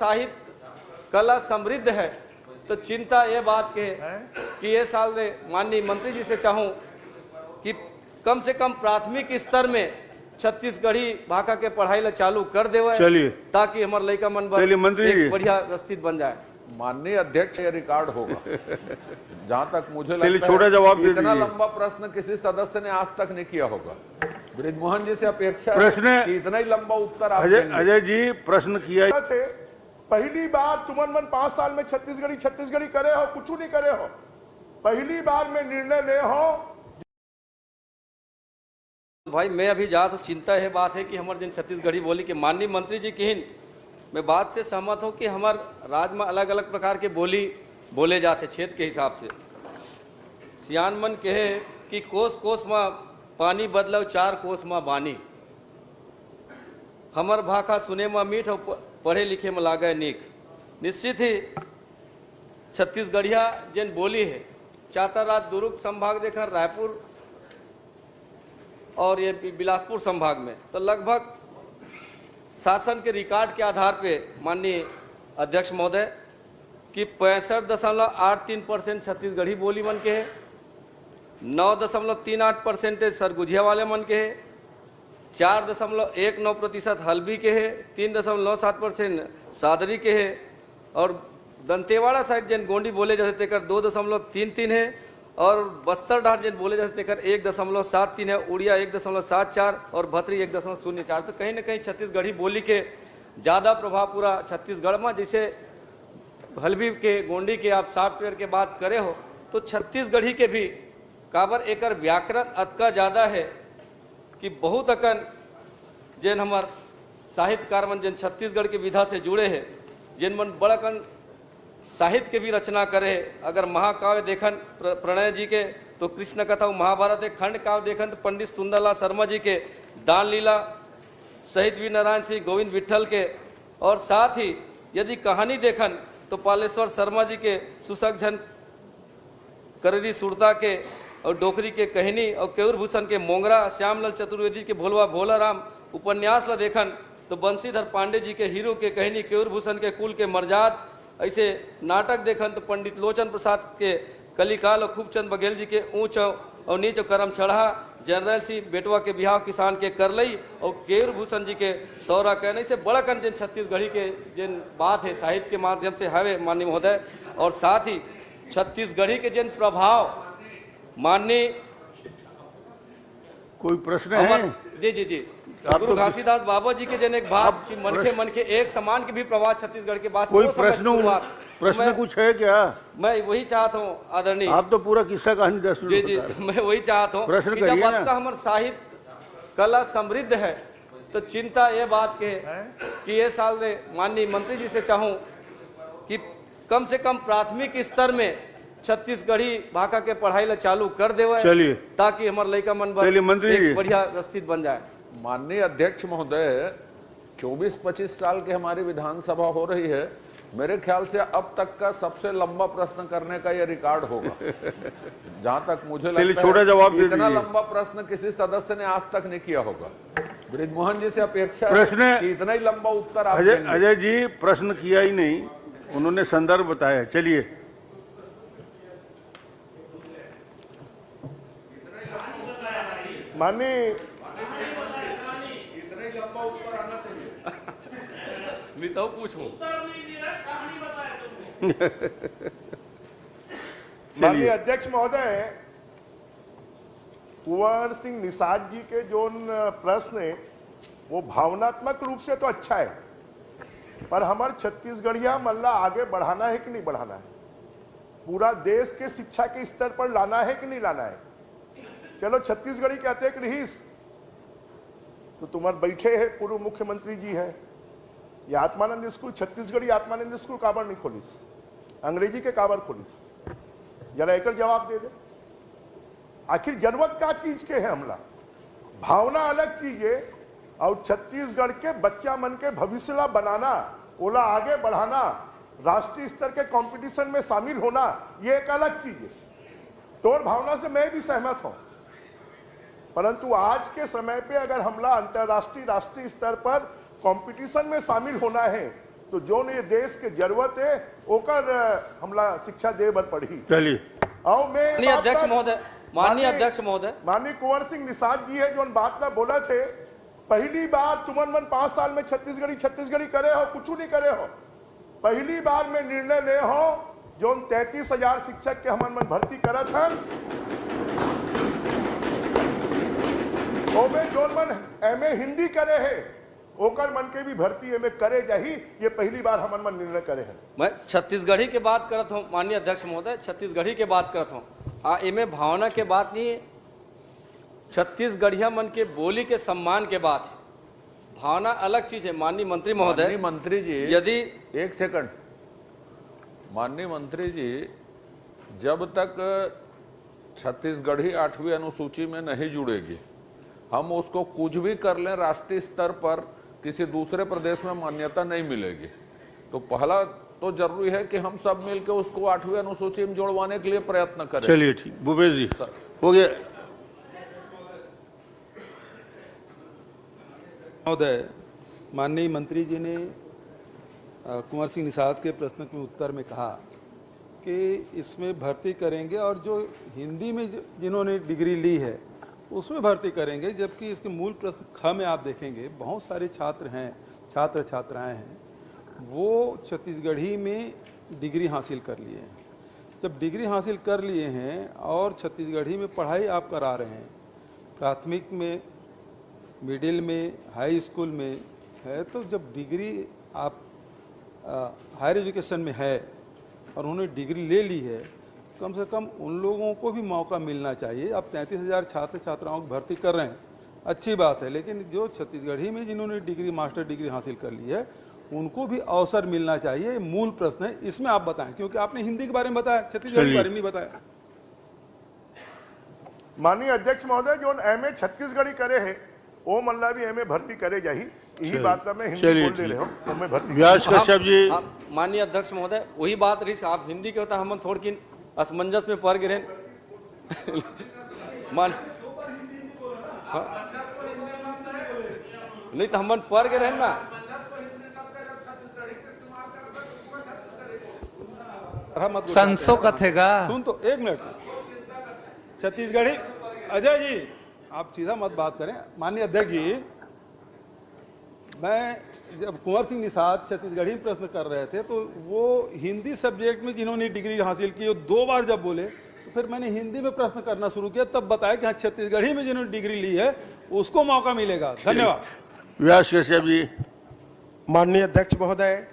साहित्य कला समृद्ध है, तो चिंता ये बात के कि ये साल माननीय मंत्री जी से चाहूं कि कम से कम प्राथमिक स्तर में छत्तीसगढ़ी भाषा के पढ़ाई ला चालू कर देवे, चलिए ताकि हमारे लड़का मन मंत्री जी बढ़िया व्यवस्थित बन जाए। माननीय अध्यक्ष, ये रिकॉर्ड होगा। जहां तक मुझे लगता है छोटा जवाब दे इतना लंबा प्रश्न किसी सदस्य ने आज तक नहीं किया होगा। बृजमोहन जी से अपेक्षा प्रश्न है कि इतना ही लंबा उत्तर आप देंगे। अजय जी प्रश्न किया थे पहली बार तुमन मन 5 साल में छत्तीसगढ़ी करे हो, कुछ नहीं करे हो, पहली बार में निर्णय ले हो। भाई मैं अभी जा तो चिंता है बात है कि हमारे जिन छत्तीसगढ़ी बोली के माननीय मंत्री जी की हिन मैं बात से सहमत हूँ कि हमारे राज्य में अलग अलग प्रकार के बोली बोले जाते क्षेत्र के हिसाब से। सियान मन कहे कि कोस कोस में पानी बदलो 4 कोस में बानी। हमर भाषा सुने में मीठ और पढ़े लिखे में लागे नीक। निश्चित ही छत्तीसगढ़िया जिन बोली है चातराज दुर्ग संभाग देखा, रायपुर और ये बिलासपुर संभाग में तो लगभग शासन के रिकॉर्ड के आधार पे माननीय अध्यक्ष महोदय कि 65.83% छत्तीसगढ़ी बोली मन के है, 9.38% सरगुजिया वाले मन के है, 4.19% हल्बी के है, 3.97% सादरी के है और दंतेवाड़ा साइड जिन गोंडी बोले जाते तेकर 2.33 है और बस्तर डाट जिन बोले जाते तेकर 1.73 है, उड़िया 1.74 और भतरी 1.04। तो कहीं ना कहीं छत्तीसगढ़ी बोली के ज़्यादा प्रभाव पूरा छत्तीसगढ़ में, जैसे हल्बी के गोंडी के आप सॉफ्टवेयर के बात करे हो तो छत्तीसगढ़ी के भी काबर एकर व्याकरण अतका ज़्यादा है कि बहुत अकन जिन हमार साहित्यकार मन जिन छत्तीसगढ़ के विधा से जुड़े हैं, जिन मन बड़कन साहित्य के भी रचना करे। अगर महाकाव्य देखन प्रणय जी के तो कृष्ण कथा, महाभारत एक खंड काव्य देखन तो पंडित सुंदरलाल शर्मा जी के दान लीला, शहीद वीर नारायण सिंह गोविंद विट्ठल के, और साथ ही यदि कहानी देखन तो पालेश्वर शर्मा जी के सुसक झन कररी सुरता के और डोकरी के कहनी और केयूर भूषण के मोंगरा, श्यामलाल चतुर्वेदी के भोलवा भोला राम उपन्यास ला देखन तो बंशीधर पांडे जी के हीरो के कहनी, केयूर भूषण के कुल के मर्जाद। ऐसे नाटक देखन तो पंडित लोचन प्रसाद के कलिकाल और खूबचंद बघेल जी के ऊंच और नीच करम चढ़ा, जनरल सिंह बेटवा के बिहाव किसान के करलई और केयूर भूषण जी के सौरा कहने से बड़ा कन जिन छत्तीसगढ़ी के जिन बात है साहित्य के माध्यम से हवे माननीय महोदय। और साथ ही छत्तीसगढ़ी के जिन प्रभाव माननीय कोई प्रश्न है? जी जी जी गुरु घासीदास बाबा जी के जन एक बात कि मन के एक समान के भी प्रभाव छत्तीसगढ़ के बाद कोई प्रश्न कुछ है क्या? मैं वही चाहता हूँ आदरणीय, आप तो पूरा किस्सा कहानी 10 जी जी मैं वही चाहता हूँ प्रश्न कि करिए जब ना। हमारे साहित्य कला समृद्ध है तो चिंता ये बात के कि ये साल माननीय मंत्री जी से चाहूं कि कम से कम प्राथमिक स्तर में छत्तीसगढ़ी भाषा के पढ़ाई ला चालू कर देवे, चलिए ताकि हमारे लड़का मन बढ़िया व्यवस्थित बन जाए। माननीय अध्यक्ष महोदय, 24-25 साल की हमारी विधानसभा हो रही है, मेरे ख्याल से अब तक का सबसे लंबा प्रश्न करने का यह रिकॉर्ड होगा। जहां तक मुझे लगता है छोटा जवाब इतना लंबा प्रश्न किसी सदस्य ने आज तक नहीं किया होगा। बृजमोहन जी से अपेक्षा प्रश्न है कि इतना ही लंबा उत्तर आप देंगे। अजय जी प्रश्न किया ही नहीं, उन्होंने संदर्भ बताया। चलिए माननीय इतना ही लंबा उत्तर आना चाहिए। मैं तो पूछूं माननीय अध्यक्ष महोदय, कुंवर सिंह निषाद जी के जो प्रश्न है वो भावनात्मक रूप से तो अच्छा है, पर हमारे छत्तीसगढ़िया मल्ला आगे बढ़ाना है कि नहीं बढ़ाना है, पूरा देश के शिक्षा के स्तर पर लाना है कि नहीं लाना है। चलो छत्तीसगढ़ी कहते हैं कि रहीस तो तुम्हारे बैठे हैं पूर्व मुख्यमंत्री जी है, ये आत्मानंद स्कूल छत्तीसगढ़ी आत्मानंद स्कूल काबर नहीं खोलिस, अंग्रेजी के काबर खोलिस, जरा एक जवाब दे दे। आखिर जरूरत क्या चीज के है हमला, भावना अलग चीज है और छत्तीसगढ़ के बच्चा मन के भविष्य ला बनाना, ओला आगे बढ़ाना, राष्ट्रीय स्तर के कंपटीशन में शामिल होना, ये एक अलग चीज है। तोर भावना से मैं भी सहमत हूं, परंतु आज के समय पे अगर हमला अंतरराष्ट्रीय राष्ट्रीय स्तर पर कंपटीशन में शामिल होना है तो जो ये देश के जरूरत है ओकर हमला शिक्षा दे बर पड़ी। चलिए और मैं माननीय अध्यक्ष महोदय, माननीय अध्यक्ष महोदय, माननीय कुंवर सिंह निषाद जी है जो बात ना बोला थे, पहली बार तुमन मन 5 साल में छत्तीसगढ़ी करे हो, कुछ नहीं करे हो। पहली बार में निर्णय ले हो जो 33,000 शिक्षक के हमन मन भर्ती करत हन, ओमे जोन मन एमए हिंदी करे है ओकर मन के भी भर्ती एमए करे जाही, ये पहली बार हमन मन निर्णय करे हैं। मैं छत्तीसगढ़ी के बात करत हूँ माननीय अध्यक्ष महोदय, छत्तीसगढ़ी के बात करत हूँ। इमे भावना के बात नहीं है, छत्तीसगढ़िया मन के बोली के सम्मान के बात है, भावना अलग चीज है। माननीय मंत्री महोदय, माननीय मंत्री जी यदि एक सेकंड, माननीय मंत्री जी, जब तक छत्तीसगढ़ी 8वीं अनुसूची में नहीं जुड़ेगी, हम उसको कुछ भी कर लें राष्ट्रीय स्तर पर किसी दूसरे प्रदेश में मान्यता नहीं मिलेगी। तो पहला तो जरूरी है कि हम सब मिलकर उसको 8वीं अनुसूची में जोड़वाने के लिए प्रयत्न करें। चलिए ठीक, भूपेश जी हो गया। महोदय, माननीय मंत्री जी ने कुंवर सिंह निषाद के प्रश्न के उत्तर में कहा कि इसमें भर्ती करेंगे और जो हिंदी में जिन्होंने डिग्री ली है उसमें भर्ती करेंगे, जबकि इसके मूल प्रश्न ख में आप देखेंगे बहुत सारे छात्र हैं, छात्र छात्राएं हैं, वो छत्तीसगढ़ी में डिग्री हासिल कर लिए हैं। जब डिग्री हासिल कर लिए हैं और छत्तीसगढ़ी में पढ़ाई आप करा रहे हैं, प्राथमिक में, मिडिल में, हाई स्कूल में है, तो जब डिग्री आप हायर एजुकेशन में है और उन्होंने डिग्री ले ली है, कम से कम उन लोगों को भी मौका मिलना चाहिए। आप 33,000 छात्र छात्राओं की भर्ती कर रहे हैं, अच्छी बात है, लेकिन जो छत्तीसगढ़ी में जिन्होंने डिग्री, मास्टर डिग्री हासिल कर ली है, उनको भी अवसर मिलना चाहिए। मूल प्रश्न है, इसमें आप बताएं, क्योंकि आपने हिंदी के बारे में बताया, छत्तीसगढ़ी के बारे में नहीं बताया। माननीय अध्यक्ष महोदय, जो एमए छत्तीसगढ़ी करे है वो मल्ला भी एमए भर्ती करे जाही, यही बात मैं हिंदी बोल दे रहे हो, तो मैं भर्ती व्यास कश्यप जी। माननीय अध्यक्ष महोदय, वही बात रही, आप हिंदी के होता हम थोड़ की असमंजस में पड़ गए मान हाँ? नहीं तो हम पड़ गए ना। संसो कथेगा। सुन तो एक मिनट, छत्तीसगढ़ी अजय जी आप सीधा मत बात करें। माननीय अध्यक्ष जी, मैं जब कुंवर सिंह निषाद छत्तीसगढ़ी में प्रश्न कर रहे थे तो वो हिंदी सब्जेक्ट में जिन्होंने डिग्री हासिल की वो 2 बार जब बोले तो फिर मैंने हिंदी में प्रश्न करना शुरू किया, तब बताया कि हाँ छत्तीसगढ़ी में जिन्होंने डिग्री ली है उसको मौका मिलेगा। धन्यवाद। व्यास कश्यप जी। माननीय अध्यक्ष महोदय,